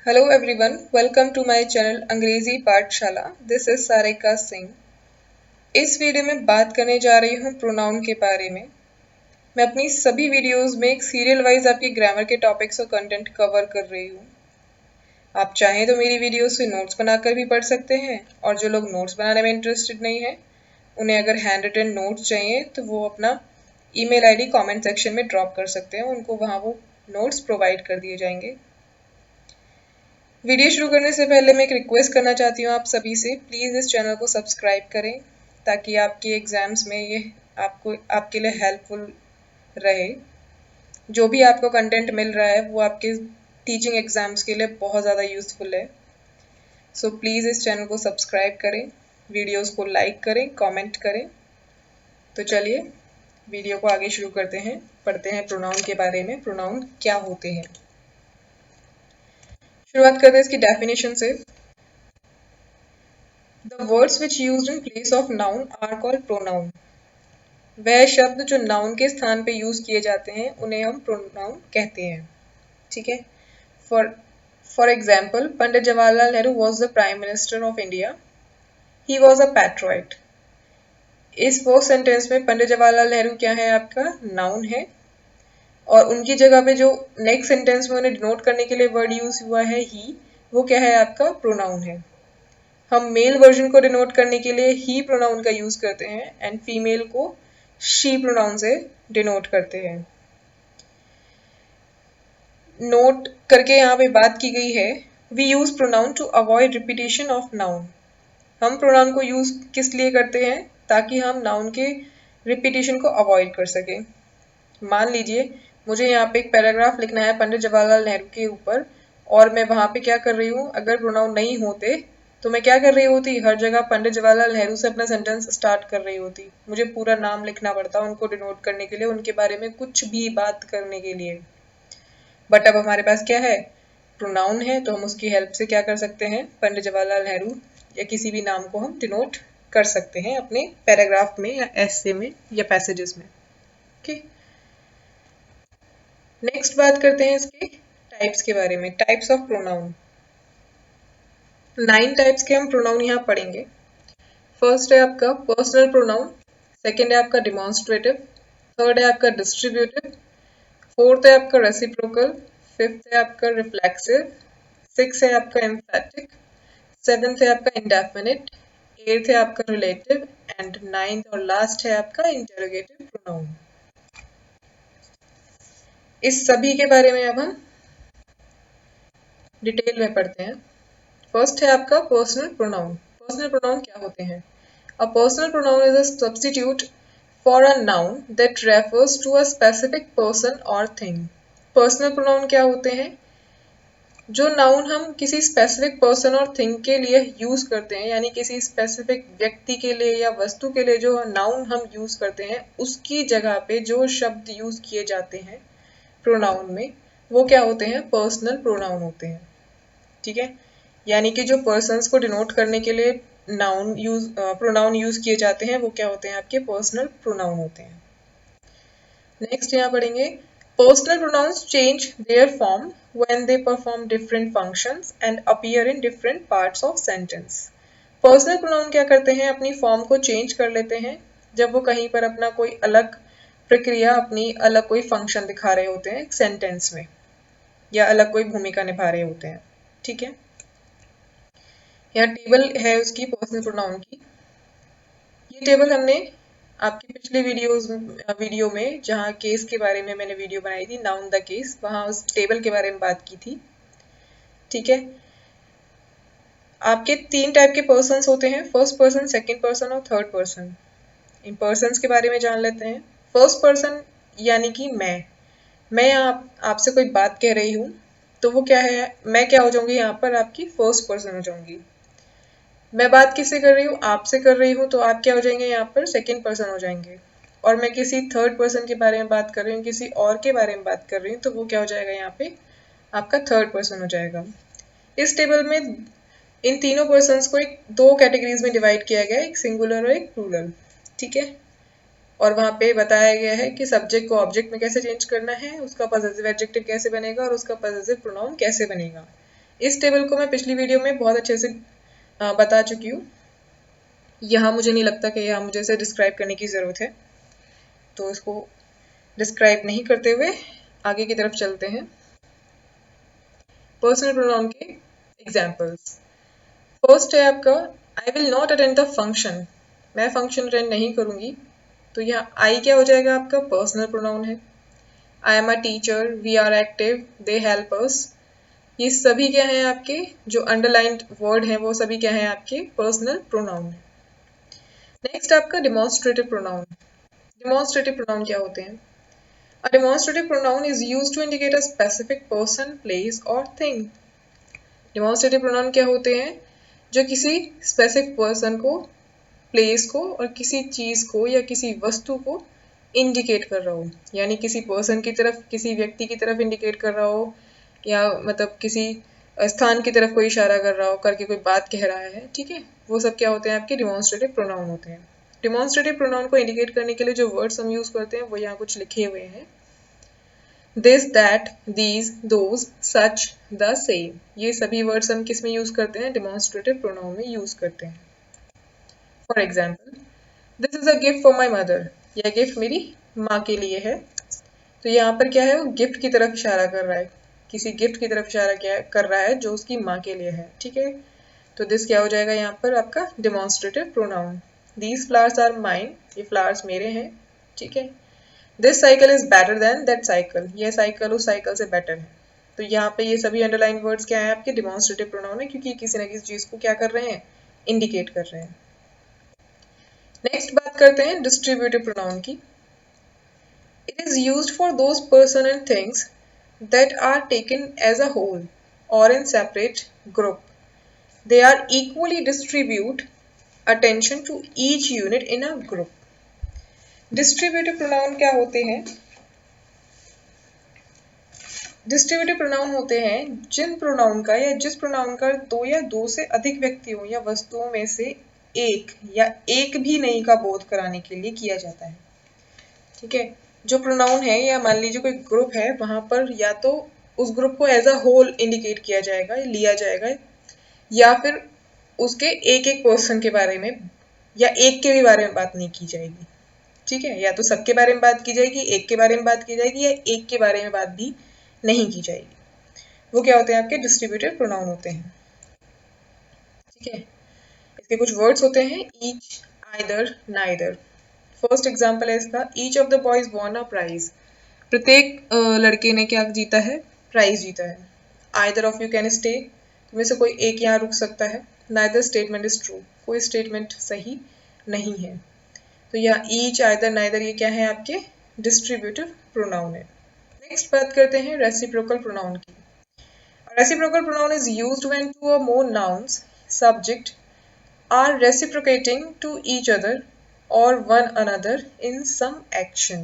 Hello everyone, welcome to my channel अंग्रेजी पाठशाला. This is Sarika Singh. इस वीडियो में बात करने जा रही हूँ प्रोनाउन के बारे में. मैं अपनी सभी वीडियोस में एक सीरियल वाइज आपकी ग्रामर के टॉपिक्स और कंटेंट कवर कर रही हूँ. आप चाहें तो मेरी वीडियोस से नोट्स बनाकर भी पढ़ सकते हैं, और जो लोग नोट्स बनाने में इंटरेस्टेड नहीं है, उन्हें अगर हैंड रिटन नोट्स चाहिए तो वो अपना ईमेल आईडी कमेंट सेक्शन में ड्रॉप कर सकते हैं. उनको वहाँ वो नोट्स प्रोवाइड कर दिए जाएंगे. वीडियो शुरू करने से पहले मैं एक रिक्वेस्ट करना चाहती हूँ आप सभी से, प्लीज़ इस चैनल को सब्सक्राइब करें ताकि आपके एग्ज़ाम्स में ये आपके लिए हेल्पफुल रहे. जो भी आपको कंटेंट मिल रहा है वो आपके टीचिंग एग्ज़ाम्स के लिए बहुत ज़्यादा यूज़फुल है. सो प्लीज़ इस चैनल को सब्सक्राइब करें, वीडियोस को लाइक करें, कमेंट करें. तो चलिए वीडियो को आगे शुरू करते हैं. पढ़ते हैं प्रोनाउन के बारे में. प्रोनाउन क्या होते हैं, शुरुआत करते हैं इसकी डेफिनेशन से. The words which used in place of noun are called pronoun. वह शब्द जो नाउन के स्थान पे यूज किए जाते हैं उन्हें हम प्रोनाउन कहते हैं. ठीक है. For example, Pandit Jawaharlal Nehru was the prime minister of India. He was a patriot. इस फर्स्ट सेंटेंस में पंडित जवाहरलाल नेहरू क्या है, आपका नाउन है, और उनकी जगह पे जो नेक्स्ट सेंटेंस में उन्हें डिनोट करने के लिए वर्ड यूज हुआ है ही, वो क्या है, आपका प्रोनाउन है. हम मेल वर्जन को डिनोट करने के लिए ही प्रोनाउन का यूज करते हैं एंड फीमेल को शी प्रोनाउन से डिनोट करते हैं. नोट करके यहाँ पे बात की गई है, we use pronoun to avoid repetition of noun. हम प्रोनाउन को यूज किस लिए करते हैं, ताकि हम नाउन के रिपीटेशन को अवॉइड कर सकें. मान लीजिए मुझे यहाँ पे एक पैराग्राफ लिखना है पंडित जवाहरलाल नेहरू के ऊपर, और मैं वहाँ पे क्या कर रही हूँ, अगर प्रोनाउन नहीं होते तो मैं क्या कर रही होती, हर जगह पंडित जवाहरलाल नेहरू से अपना सेंटेंस स्टार्ट कर रही होती. मुझे पूरा नाम लिखना पड़ता उनको डिनोट करने के लिए, उनके बारे में कुछ भी बात करने के लिए. बट अब हमारे पास क्या है, प्रोनाउन है, तो हम उसकी हेल्प से क्या कर सकते हैं, पंडित जवाहरलाल नेहरू या किसी भी नाम को हम डिनोट कर सकते हैं अपने पैराग्राफ में या एसे में या पैसेजेस में. ओके. नेक्स्ट बात करते हैं इसके टाइप्स के बारे में. Types of pronoun. 9 टाइप्स के हम प्रोनाउन यहाँ पढ़ेंगे. फर्स्ट है आपका पर्सनल प्रोनाउन, सेकंड है आपका डिमॉन्स्ट्रेटिव, थर्ड है आपका डिस्ट्रीब्यूटिव, फोर्थ है आपका रेसिप्रोकल, फिफ्थ है आपका रिफ्लेक्सिव, सिक्स है आपका एम्फैटिक, सेवेंथ है आपका इंडेफिनिट, एट्थ है आपका रिलेटिव, एंड नाइन्थ और लास्ट है आपका इंटरोगेटिव प्रोनाउन. इस सभी के बारे में अब हम डिटेल में पढ़ते हैं. फर्स्ट है आपका पर्सनल प्रोनाउन. पर्सनल प्रोनाउन क्या होते हैं? A personal pronoun is a substitute for a noun that refers to a specific person और थिंग. पर्सनल प्रोनाउन क्या होते हैं? जो नाउन हम किसी स्पेसिफिक पर्सन और थिंग के लिए यूज करते हैं, यानी किसी स्पेसिफिक व्यक्ति के लिए या वस्तु के लिए जो नाउन हम यूज करते हैं, उसकी जगह पे जो शब्द यूज किए जाते हैं प्रोनाउन में, वो क्या होते हैं, पर्सनल प्रोनाउन होते हैं. ठीक है. यानी कि जो पर्सन्स को डिनोट करने के लिए प्रोनाउन यूज किए जाते हैं, वो क्या होते हैं, आपके पर्सनल प्रोनाउन होते हैं. नेक्स्ट यहाँ पढ़ेंगे, personal pronouns change their form when they perform different functions and appear in different parts of sentence. Personal pronoun क्या करते हैं, अपनी फॉर्म को चेंज कर लेते हैं जब वो कहीं पर अपना कोई अलग प्रक्रिया, अपनी अलग कोई फंक्शन दिखा रहे होते हैं सेंटेंस में, या अलग कोई भूमिका निभा रहे होते हैं. ठीक है. यहाँ टेबल है उसकी पर्सनल प्रोनाउन की. ये टेबल हमने आपकी पिछले वीडियो में जहाँ केस के बारे में मैंने वीडियो बनाई थी, नाउन द केस, वहाँ उस टेबल के बारे में बात की थी. ठीक है. आपके 3 टाइप के पर्सन्स होते हैं, फर्स्ट पर्सन, सेकंड पर्सन और थर्ड पर्सन. इन पर्सन्स के बारे में जान लेते हैं. फर्स्ट पर्सन यानी कि मैं आपसे कोई बात कह रही हूँ, तो वो क्या है, मैं क्या हो जाऊंगी यहाँ पर, आपकी फर्स्ट पर्सन हो जाऊंगी. मैं बात किससे कर रही हूँ, आपसे कर रही हूँ, तो आप क्या हो जाएंगे यहाँ पर, सेकंड पर्सन हो जाएंगे. और मैं किसी थर्ड पर्सन के बारे में बात कर रही हूँ, किसी और के बारे में बात कर रही हूँ, तो वो क्या हो जाएगा यहाँ पे, आपका थर्ड पर्सन हो जाएगा. इस टेबल में इन तीनों पर्सन्स को एक 2 कैटेगरीज में डिवाइड किया गया है, एक सिंगुलर और एक प्लूरल. ठीक है. और वहाँ पे बताया गया है कि सब्जेक्ट को ऑब्जेक्ट में कैसे चेंज करना है, उसका पॉसेसिव एडजेक्टिव कैसे बनेगा और उसका पॉसेसिव प्रोनाउन कैसे बनेगा. इस टेबल को मैं पिछली वीडियो में बहुत अच्छे से बता चुकी हूँ। यहाँ मुझे नहीं लगता कि यहाँ मुझे इसे डिस्क्राइब करने की ज़रूरत है, तो इसको डिस्क्राइब नहीं करते हुए आगे की तरफ चलते हैं। पर्सनल प्रोनाउन के एग्जाम्पल्स। फर्स्ट है आपका I will not attend the function, मैं फंक्शन अटेंड नहीं करूँगी, तो यहाँ आई क्या हो जाएगा आपका पर्सनल प्रोनाउन है। I am a teacher, we are active, they help us, ये सभी क्या हैं आपके जो अंडरलाइंड वर्ड हैं वो सभी क्या हैं आपके पर्सनल प्रोनाउन है। नेक्स्ट आपका डिमॉन्स्ट्रेटिव प्रोनाउन। डिमॉन्स्ट्रेटिव प्रोनाउन क्या होते हैं? A demonstrative pronoun is used to indicate a specific person, place or thing. Demonstrative pronoun क्या होते हैं? जो किसी स्पेसिफिक पर्सन को, प्लेस को और किसी चीज को या किसी वस्तु को इंडिकेट कर रहा हो, यानी किसी पर्सन की तरफ, किसी व्यक्ति की तरफ इंडिकेट कर रहा हो, या मतलब किसी स्थान की तरफ कोई इशारा कर रहा हो, करके कोई बात कह रहा है, ठीक है, वो सब क्या होते हैं आपके डिमॉन्स्ट्रेटिव प्रोनाउन होते हैं। डिमॉन्स्ट्रेटिव प्रोनाउन को इंडिकेट करने के लिए जो वर्ड्स हम यूज करते हैं वो यहाँ कुछ लिखे हुए हैं। This, that, these, those, such, the, same, ये सभी वर्ड्स हम किस में यूज करते हैं? डिमॉन्स्ट्रेटिव प्रोनाउन में यूज करते हैं। For example, this is a gift for my mother, यह गिफ्ट मेरी माँ के लिए है। तो यहाँ पर क्या है, वो गिफ्ट की तरफ इशारा कर रहा है, किसी गिफ्ट की तरफ इशारा क्या कर रहा है जो उसकी माँ के लिए है, ठीक है। तो दिस क्या हो जाएगा यहाँ पर आपका demonstrative pronoun. These flowers are mine, ये फ्लावर्स मेरे हैं, ठीक है। This cycle is better than that cycle, यह साइकिल उस साइकिल से बेटर है। तो यहाँ पे ये सभी अंडरलाइन वर्ड्स क्या है आपके डिमॉन्स्ट्रेटिव प्रोनाउन है, क्योंकि किसी ना किसी चीज को क्या कर रहे हैं? इंडिकेट कर रहे हैं। नेक्स्ट बात करते हैं डिस्ट्रीब्यूटिव प्रोनाउन की। It is used for those person and things that are taken as a whole or in separate group. They are equally distribute attention to each unit in a group. Distributive pronoun क्या होते हैं? Distributive pronoun होते हैं जिन pronoun का या जिस pronoun का दो या दो से अधिक व्यक्तियों या वस्तुओं में से एक या एक भी नहीं का बोध कराने के लिए किया जाता है, ठीक है। जो प्रोनाउन है, या मान लीजिए कोई ग्रुप है, वहां पर या तो उस ग्रुप को एज अ होल इंडिकेट किया जाएगा, लिया जाएगा, या फिर उसके एक एक पर्सन के बारे में या एक के भी बारे में बात नहीं की जाएगी, ठीक है। या तो सबके बारे में बात की जाएगी, एक के बारे में बात की जाएगी, या एक के बारे में बात भी नहीं की जाएगी। वो क्या होते हैं आपके डिस्ट्रीब्यूटिव प्रोनाउन होते हैं, ठीक है। इसके कुछ वर्ड्स होते हैं each, either, neither. First example है इसका, each of the boys won a prize, प्रत्येक लड़के ने क्या जीता है? प्राइज जीता है। Either of you can stay, तुम्हें से कोई एक यहाँ रुक सकता है। नाइदर स्टेटमेंट इज ट्रू, कोई स्टेटमेंट सही नहीं है। तो यहाँ ईच, आइदर, नाइदर ये क्या है आपके डिस्ट्रीब्यूटिव प्रोनाउन है। नेक्स्ट बात करते हैं रेसिप्रोकल प्रोनाउन की। Reciprocal pronoun is used when two or more nouns subject are reciprocating to each other or one another in some action.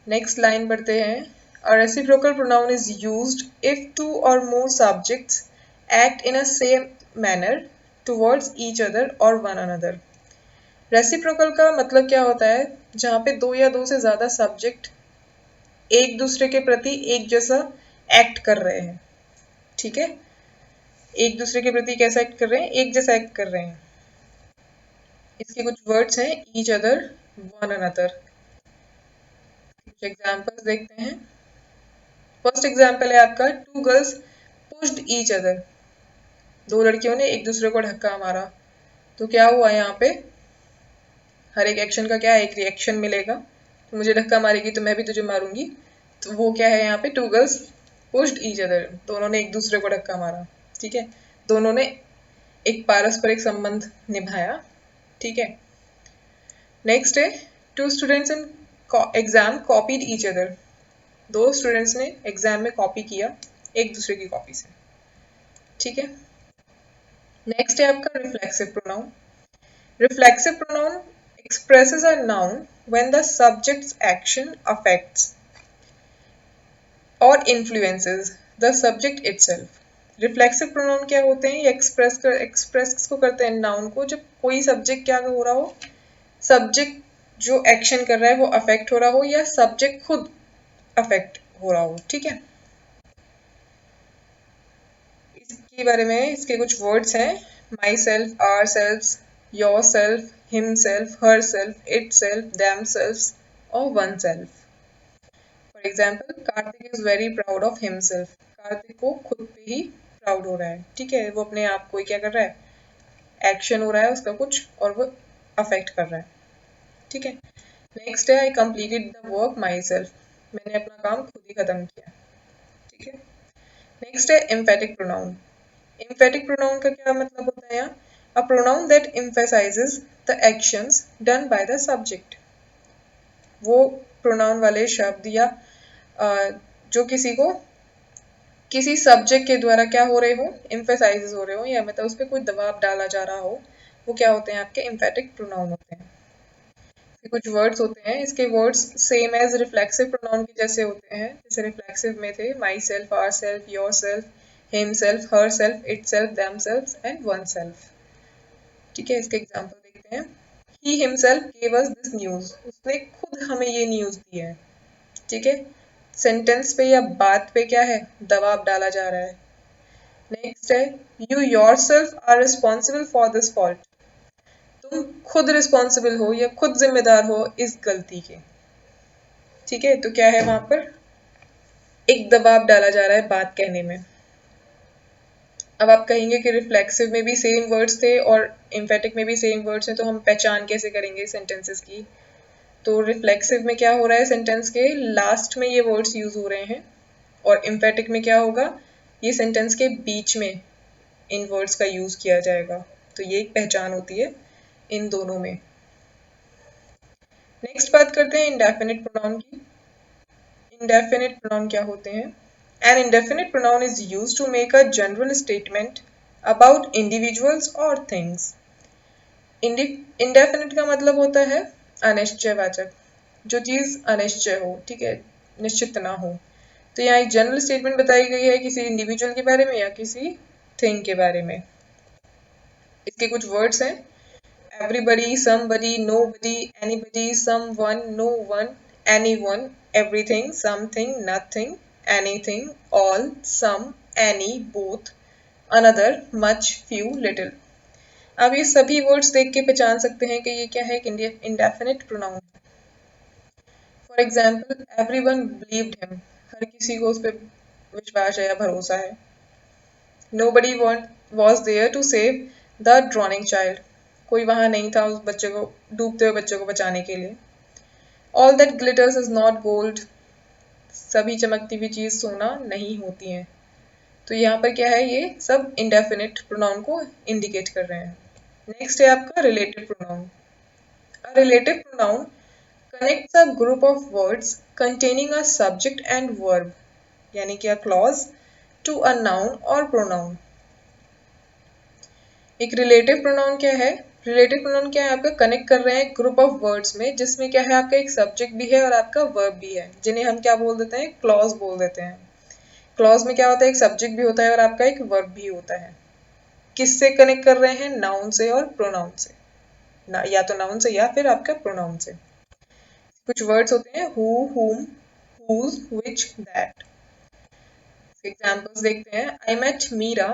Next line बढ़ते हैं। A reciprocal pronoun is used if two or more subjects act in a same manner towards each other or one another. Reciprocal का मतलब क्या होता है? जहाँ पे दो या दो से ज्यादा सब्जेक्ट एक दूसरे के प्रति एक जैसा एक्ट कर रहे हैं, ठीक है। एक दूसरे के प्रति कैसा एक्ट कर रहे हैं? एक जैसा एक्ट कर रहे हैं। इसके कुछ वर्ड्स हैं ईच अदर, वन अनदर। कुछ एग्जांपल्स देखते हैं। फर्स्ट एग्जांपल है आपका, two girls pushed each other, दो लड़कियों ने एक दूसरे को धक्का मारा। तो क्या हुआ यहाँ पे? हर एक एक्शन का क्या है? एक रिएक्शन मिलेगा। तो मुझे धक्का मारेगी तो मैं भी तुझे मारूंगी, तो वो क्या है यहाँ पे? Two girls pushed each other, दोनों ने एक दूसरे को धक्का मारा, ठीक है। दोनों ने एक पारस्परिक संबंध निभाया, ठीक है। नेक्स्ट है, two students in exam copied each other, दो स्टूडेंट्स ने एग्जाम में कॉपी किया एक दूसरे की कॉपी से, ठीक है। नेक्स्ट है आपका reflexive pronoun. Reflexive pronoun expresses a noun when the subject's action affects or influences the subject itself. Reflexive pronoun क्या होते हैं? ये एक्सप्रेस किसको करते हैं? नाउन को। जब कोई सब्जेक्ट क्या हो रहा हो, सब्जेक्ट जो एक्शन कर रहा है वो अफेक्ट हो रहा हो, या सब्जेक्ट खुद अफेक्ट हो रहा हो, ठीक है। इसके बारे में इसके कुछ वर्ड्स हैं, myself, ourself, yourself, himself, herself, itself, themself और oneself. For example, Kartik is very proud of himself. Kartik को खुद पे ही प्राउड हो रहा है, ठीक है, वो अपने आप को ही क्या कर रहा है, एक्शन हो रहा है उसका कुछ और वो अफेक्ट कर रहा है, ठीक है। नेक्स्ट है, I completed the work my self, मैंने अपना काम खुद ही खत्म किया, ठीक है। नेक्स्ट है एम्फेटिक प्रोनाउन। एम्फेटिक प्रोनाउन का क्या मतलब होता है यहाँ, a pronoun that emphasises the actions done by the subject. वो प्रोनाउन वाले शब्द या जो किसी को किसी सब्जेक्ट के द्वारा क्या हो रहे हो, एम्फेसाइज हो रहे हो, या मतलब उस पर कोई दबाव डाला जा रहा हो, वो क्या होते हैं, आपके एम्फेटिक प्रोनाउन होते हैं। कुछ वर्ड्स होते हैं, इसके words same as reflexive pronoun के जैसे होते हैं, जैसे रिफ्लेक्सिव में थे myself, ourself, yourself, himself, herself, itself, themself and oneself, ठीक है। इसके एग्जाम्पल देखते हैं। He himself gave us this news, उसने खुद हमें ये न्यूज दी है, ठीक है। सेंटेंस पे या बात पे क्या है, दबाव डाला जा रहा है। नेक्स्ट है, you yourself are responsible for this fault, तुम खुद रिस्पॉन्सिबल हो या खुद जिम्मेदार हो इस गलती के, ठीक है। तो क्या है, वहां पर एक दबाव डाला जा रहा है बात कहने में। अब आप कहेंगे कि रिफ्लेक्सिव में भी सेम वर्ड्स थे और एम्फेटिक में भी सेम वर्ड्स हैं, तो हम पहचान कैसे करेंगे सेंटेंसेस की। तो रिफ्लेक्सिव में क्या हो रहा है, सेंटेंस के लास्ट में ये वर्ड्स यूज हो रहे हैं, और एम्फेटिक में क्या होगा, ये सेंटेंस के बीच में इन वर्ड्स का यूज किया जाएगा। तो ये एक पहचान होती है इन दोनों में। नेक्स्ट बात करते हैं इंडेफिनिट प्रोनाउन की। इंडेफिनिट प्रोनाउन क्या होते हैं? An indefinite pronoun is used to make a general statement about individuals or things. Indefinite का मतलब होता है अनिश्चयवाचक, जो चीज अनिश्चय हो, ठीक है, निश्चित ना हो। तो यहाँ एक जनरल स्टेटमेंट बताई गई है किसी इंडिविजुअल के बारे में या किसी थिंग के बारे में। इसके कुछ वर्ड्स हैं, everybody, somebody, nobody, anybody, someone, no one, anyone, everything, something, nothing, anything, all, some, any, both, another, much, few, little। अब ये सभी वर्ड्स देख के पहचान सकते हैं कि ये क्या है, indefinite pronoun. For example, everyone believed him, हर किसी को उस पर विश्वास है या भरोसा है। Nobody was there to save the drowning child, कोई वहां नहीं था उस बच्चे को, डूबते हुए बच्चे को बचाने के लिए। All that glitters is not gold, सभी चमकती हुई चीज सोना नहीं होती हैं। तो यहाँ पर क्या है, ये सब इंडेफिनिट प्रोनाउन को इंडिकेट कर रहे हैं। नेक्स्ट है आपका relative pronoun. A relative pronoun connects a group of words containing a subject and verb, यानी कि a clause, to a noun और प्रोनाउन। एक रिलेटिव प्रोनाउन क्या है, रिलेटिव प्रोनाउन क्या है, आपका कनेक्ट कर रहे हैं ग्रुप ऑफ वर्ड्स में, जिसमें क्या है, आपका एक सब्जेक्ट भी है और आपका वर्ब भी है, जिन्हें हम क्या बोल देते हैं, क्लॉज बोल देते हैं। क्लॉज में क्या होता है, एक सब्जेक्ट भी होता है और आपका एक वर्ब भी होता है। किससे कनेक्ट कर रहे हैं, नाउन से और प्रोनाउन से, या तो नाउन से या फिर आपका प्रोनाउन से। कुछ वर्ड्स होते हैं, हु, हुम, हुज, विच, दैट। एग्जाम्पल्स देखते हैं। I met Meera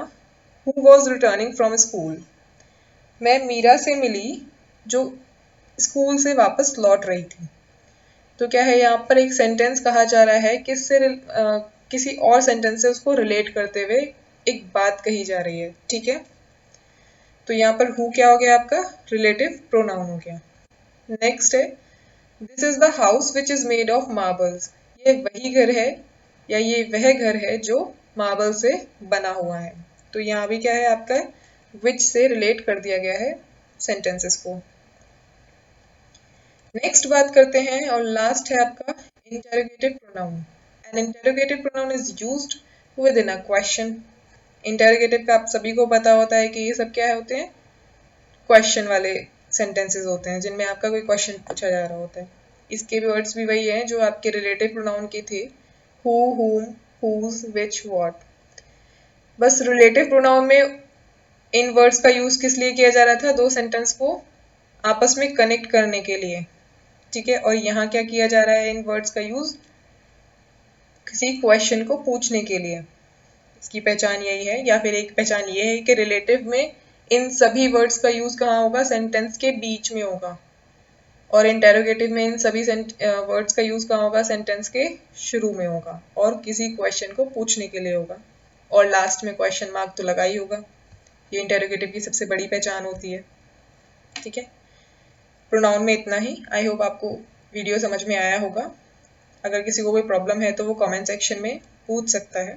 who was returning from school, मैं मीरा से मिली जो स्कूल से वापस लौट रही थी। तो क्या है, यहाँ पर एक सेंटेंस कहा जा रहा है, किसी और सेंटेंस से उसको रिलेट करते हुए एक बात कही जा रही है, ठीक है। तो यहाँ पर हु क्या हो गया, आपका रिलेटिव प्रोनाउन हो गया। नेक्स्ट है, this is the house which is made of marbles, ये वही घर है या ये वह घर है जो मार्बल से बना हुआ है। तो यहाँ भी क्या है, आपका विच से रिलेट कर दिया गया है सेंटेंसेस को। नेक्स्ट बात करते हैं और लास्ट है आपका interrogative pronoun. N interrogative pronoun is used with in a question. Interrogative का आप सभी को पता होता है कि ये सब क्या होते हैं, क्वेश्चन वाले सेंटेंसेस होते हैं, जिनमें आपका कोई क्वेश्चन पूछा जा रहा होता है। इसके वर्ड्स भी वही हैं जो आपके रिलेटिव प्रोनाउन के थे, हु, हुम, हुज, विच, व्हाट। बस रिलेटिव प्रोनाउन में इन वर्ड्स का यूज किस लिए किया जा रहा था, दो सेंटेंस को आपस में कनेक्ट करने के लिए, ठीक है। और यहाँ क्या किया जा रहा है, इन वर्ड्स का यूज किसी क्वेश्चन को पूछने के लिए। इसकी पहचान यही है, या फिर एक पहचान ये है कि रिलेटिव में इन सभी वर्ड्स का यूज़ कहाँ होगा, सेंटेंस के बीच में होगा, और इंटेरोगेटिव में इन सभी वर्ड्स का यूज़ कहाँ होगा, सेंटेंस के शुरू में होगा, और किसी क्वेश्चन को पूछने के लिए होगा, और लास्ट में क्वेश्चन मार्क तो लगा ही होगा। ये इंटेरोगेटिव की सबसे बड़ी पहचान होती है। ठीक है, प्रोनाउन में इतना ही। आई होप आपको वीडियो समझ में आया होगा। अगर किसी को कोई प्रॉब्लम है तो वो कमेंट सेक्शन में पूछ सकता है।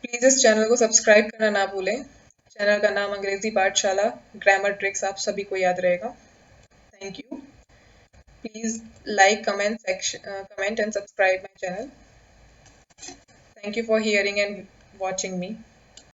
प्लीज़ इस चैनल को सब्सक्राइब करना ना भूलें। चैनल का नाम अंग्रेजी पाठशाला ग्रामर ट्रिक्स आप सभी को याद रहेगा। Thank you. Please like, comment and subscribe my channel. Thank you for hearing and watching me.